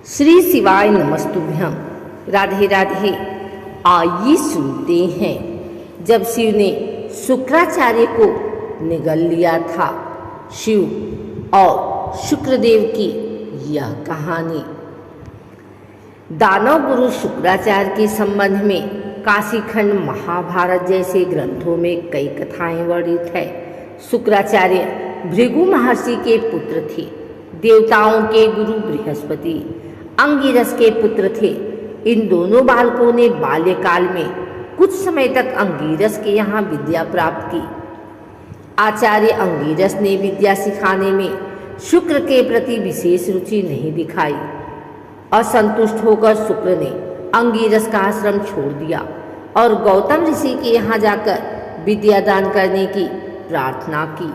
श्री शिवाय नमस्तुभ्यम। राधे राधे। आइए सुनते हैं, जब शिव ने शुक्राचार्य को निगल लिया था। शिव और शुक्रदेव की यह कहानी। दानव गुरु शुक्राचार्य के संबंध में काशीखंड महाभारत जैसे ग्रंथों में कई कथाएं वर्णित है। शुक्राचार्य भृगु महर्षि के पुत्र थे। देवताओं के गुरु बृहस्पति अंगिरस के पुत्र थे। इन दोनों बालकों ने बाल्यकाल में कुछ समय तक अंगिरस के यहाँ विद्या प्राप्त की। आचार्य अंगिरस ने विद्या सिखाने में शुक्र के प्रति विशेष रुचि नहीं दिखाई। असंतुष्ट होकर शुक्र ने अंगिरस का आश्रम छोड़ दिया और गौतम ऋषि के यहाँ जाकर विद्यादान करने की प्रार्थना की।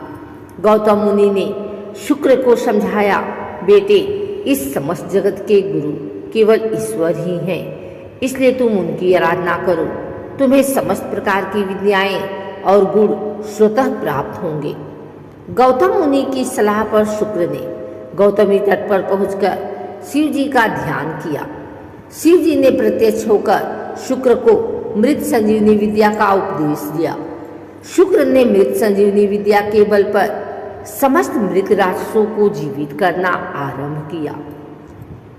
गौतम मुनि ने शुक्र को समझाया, बेटे, इस समस्त जगत के गुरु केवल ईश्वर ही हैं, इसलिए तुम उनकी आराधना करो। तुम्हें समस्त प्रकार की विद्याएं और गुण स्वतः प्राप्त होंगे। गौतम मुनि की सलाह पर शुक्र ने गौतमी तट पर पहुंचकर शिव जी का ध्यान किया। शिव जी ने प्रत्यक्ष होकर शुक्र को मृत संजीवनी विद्या का उपदेश दिया। शुक्र ने मृत संजीवनी विद्या के बल पर समस्त मृत राक्षसों को जीवित करना आरंभ किया।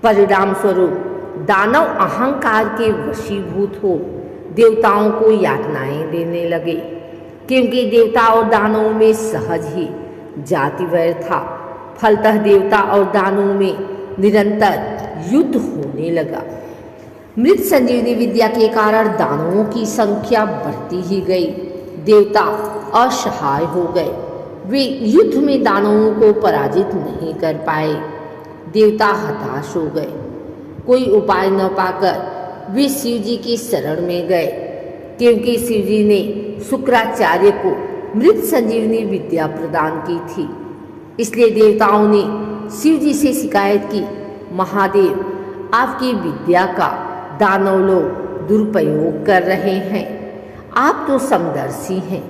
परिणाम स्वरूप दानव अहंकार के वशीभूत हो देवताओं को यातनाएं देने लगे, क्योंकि देवता और दानवों में सहज ही जाति वैर था। फलतः देवता और दानवों में निरंतर युद्ध होने लगा। मृत संजीवनी विद्या के कारण दानवों की संख्या बढ़ती ही गई। देवता असहाय हो गए। वे युद्ध में दानवों को पराजित नहीं कर पाए। देवता हताश हो गए। कोई उपाय न पाकर वे शिव जी की शरण में गए, क्योंकि शिव जी ने शुक्राचार्य को मृत संजीवनी विद्या प्रदान की थी। इसलिए देवताओं ने शिव जी से शिकायत की, महादेव, आपकी विद्या का दानव लोग दुरुपयोग कर रहे हैं। आप तो समदर्शी हैं।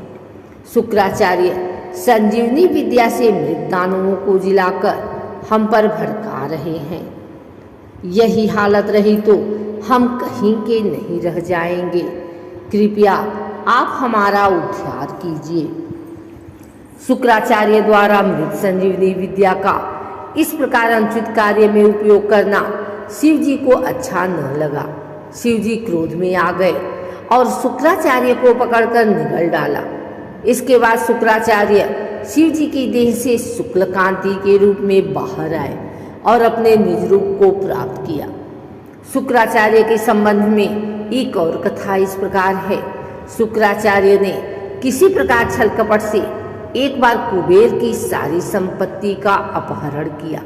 शुक्राचार्य संजीवनी विद्या से मृत दानवों को जिलाकर हम पर भड़का रहे हैं। यही हालत रही तो हम कहीं के नहीं रह जाएंगे। कृपया आप हमारा उद्धार कीजिए। शुक्राचार्य द्वारा मृत संजीवनी विद्या का इस प्रकार अनुचित कार्य में उपयोग करना शिव जी को अच्छा न लगा। शिव जी क्रोध में आ गए और शुक्राचार्य को पकड़कर निगल डाला। इसके बाद शुक्राचार्य शिव जी की देह से शुक्ल कांति के रूप में बाहर आए और अपने निज रूप को प्राप्त किया। शुक्राचार्य के संबंध में एक और कथा इस प्रकार है। शुक्राचार्य ने किसी प्रकार छल कपट से एक बार कुबेर की सारी संपत्ति का अपहरण किया।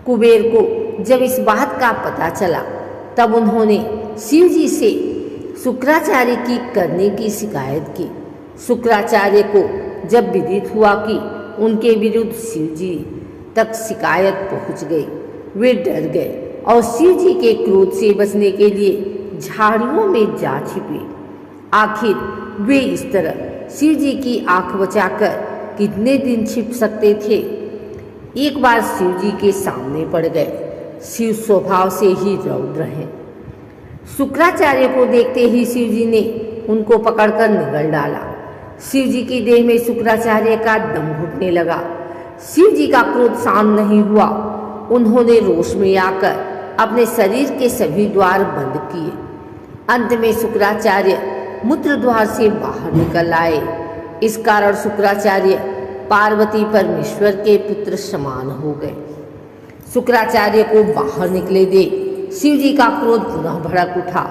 कुबेर को जब इस बात का पता चला, तब उन्होंने शिव जी से शुक्राचार्य की करने की शिकायत की। शुक्राचार्य को जब विदित हुआ कि उनके विरुद्ध शिव जी तक शिकायत पहुंच गई, वे डर गए और शिव जी के क्रोध से बचने के लिए झाड़ियों में जा छिपे। आखिर वे इस तरह शिव जी की आंख बचाकर कितने दिन छिप सकते थे। एक बार शिव जी के सामने पड़ गए। शिव स्वभाव से ही रौद्र हैं। शुक्राचार्य को देखते ही शिव जी ने उनको पकड़कर निगल डाला। शिव जी की देह में शुक्राचार्य का दम घुटने लगा। शिव जी का क्रोध शांत नहीं हुआ। उन्होंने रोष में आकर अपने शरीर के सभी द्वार बंद किए। अंत में शुक्राचार्य मूत्र द्वार से बाहर निकल आए। इस कारण शुक्राचार्य पार्वती परमेश्वर के पुत्र समान हो गए। शुक्राचार्य को बाहर निकले दे शिव जी का क्रोध पुनः भड़क उठा।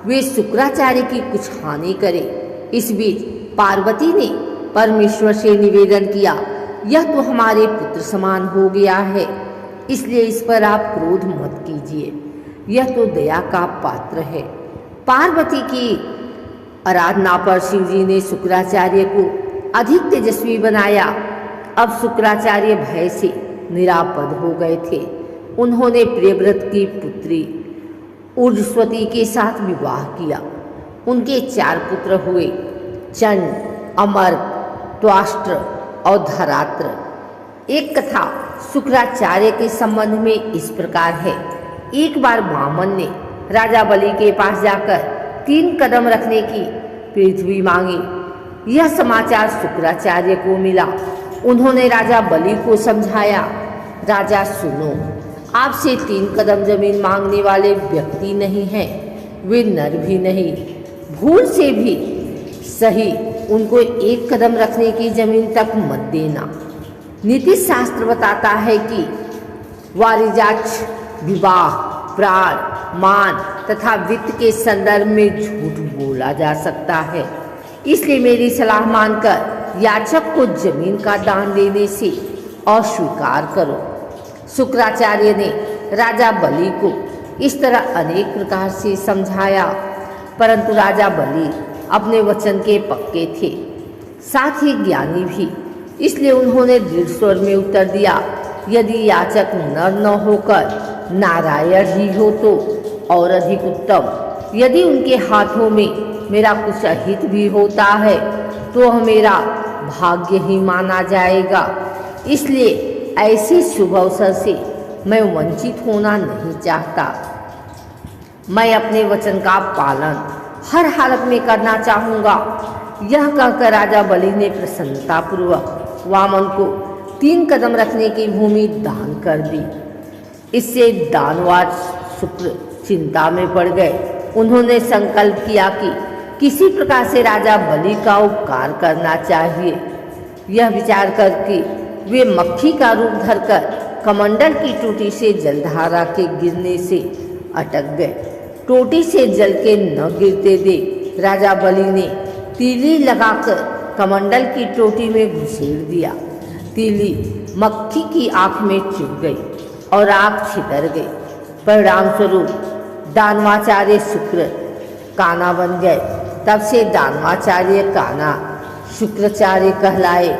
वे शुक्राचार्य की कुछ हानि करे। इस बीच पार्वती ने परमेश्वर से निवेदन किया, यह तो हमारे पुत्र समान हो गया है, इसलिए इस पर आप क्रोध मत कीजिए। यह तो दया का पात्र है। पार्वती की आराधना पर शिव जी ने शुक्राचार्य को अधिक तेजस्वी बनाया। अब शुक्राचार्य भय से निरापद हो गए थे। उन्होंने प्रियव्रत की पुत्री उर्जस्वती के साथ विवाह किया। उनके 4 पुत्र हुए, चंड, अमर, त्वाष्ट्र और धरात्र। एक कथा शुक्राचार्य के संबंध में इस प्रकार है। एक बार वामन ने राजा बलि के पास जाकर 3 कदम रखने की पृथ्वी मांगी। यह समाचार शुक्राचार्य को मिला। उन्होंने राजा बलि को समझाया, राजा सुनो, आपसे 3 कदम जमीन मांगने वाले व्यक्ति नहीं हैं, वे नर भी नहीं, भूल से भी सही उनको 1 कदम रखने की जमीन तक मत देना। नीति शास्त्र बताता है कि वारिजाक्ष विवाह, प्राण, मान तथा वित्त के संदर्भ में झूठ बोला जा सकता है। इसलिए मेरी सलाह मानकर याचक को जमीन का दान देने से अस्वीकार करो। शुक्राचार्य ने राजा बलि को इस तरह अनेक प्रकार से समझाया, परंतु राजा बलि अपने वचन के पक्के थे, साथ ही ज्ञानी भी। इसलिए उन्होंने दृढ़ स्वर में उत्तर दिया, यदि याचक नर न होकर नारायण ही हो तो और अधिक उत्तम। यदि उनके हाथों में मेरा कुछ अहित भी होता है तो वह मेरा भाग्य ही माना जाएगा। इसलिए ऐसे शुभ अवसर से मैं वंचित होना नहीं चाहता। मैं अपने वचन का पालन हर हालत में करना चाहूँगा। यह कहकर राजा बलि ने प्रसन्नतापूर्वक वामन को 3 कदम रखने की भूमि दान कर दी। इससे दानवाज शुक्र चिंता में पड़ गए। उन्होंने संकल्प किया कि किसी प्रकार से राजा बलि का उपकार करना चाहिए। यह विचार करके वे मक्खी का रूप धरकर कमंडल की टोटी से जलधारा के गिरने से अटक गए। टोटी से जल के न गिरते देख राजा बलि ने तीली लगाकर कमंडल की टोटी में घुसेड़ दिया। तीली मक्खी की आंख में चुभ गई और आंख छितर गई। परिणाम स्वरूप दानवाचार्य शुक्र काना बन गए। तब से दानवाचार्य काना शुक्राचार्य कहलाए।